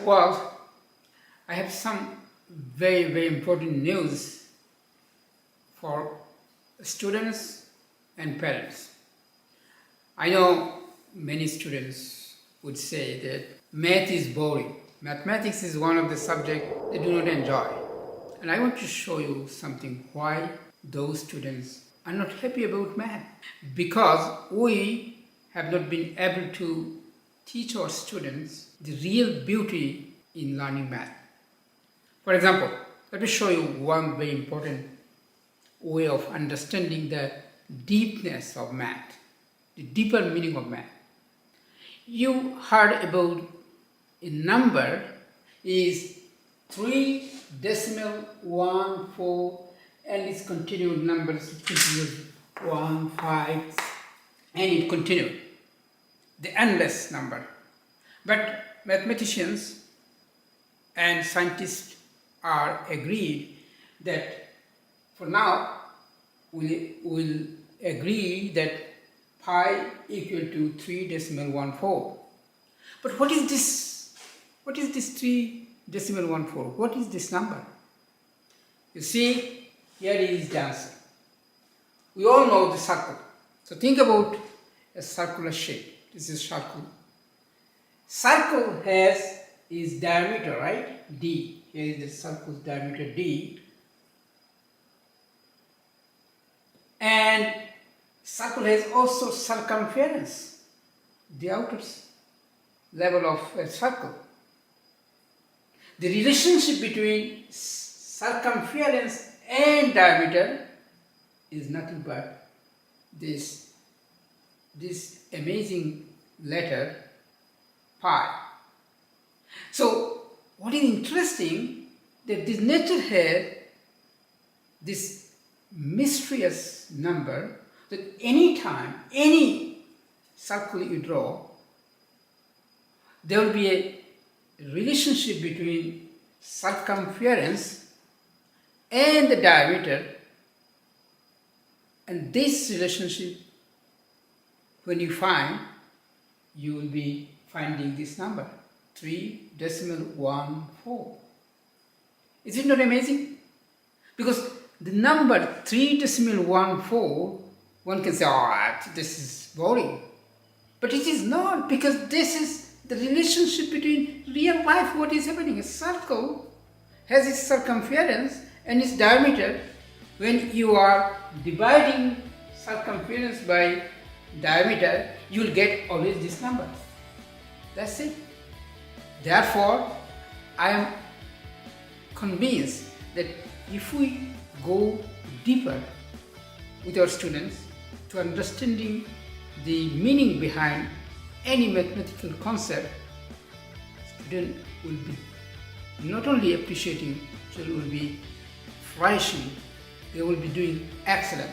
Well, I have some very important news for students and parents. I know many students would say that math is boring. Mathematics is one of the subjects they do not enjoy. And I want to show you something why those students are not happy about math. Because we have not been able to teach our students the real beauty in learning math. For example, let me show you one very important way of understanding the deepness of math, the deeper meaning of math. You heard about a number is 3.14 and its continued numbers, it continues 1, 5 and it continued, the endless number. But mathematicians and scientists are agreed that for now we'll agree that pi equal to 3.14. But what is this? What is this 3.14? What is this number? You see, here is the answer. We all know the circle. So think about a circular shape. This is circle. Circle has its diameter, right? D. Here is the circle's diameter D. And circle has also circumference, the outer level of a circle. The relationship between circumference and diameter is nothing but this amazing letter pi. So what is interesting that this nature has this mysterious number that any time, any circle you draw, there will be a relationship between circumference and the diameter, and this relationship, when you find, you will be finding this number 3.14. Is it not amazing? Because the number 3.14, one can say, oh, this is boring. But it is not, because this is the relationship between real life, what is happening. A circle has its circumference and its diameter. When you are dividing circumference by diameter, you will get always this number. That's it. Therefore, I am convinced that if we go deeper with our students to understanding the meaning behind any mathematical concept, students will be not only appreciating, students will be flourishing, they will be doing excellent.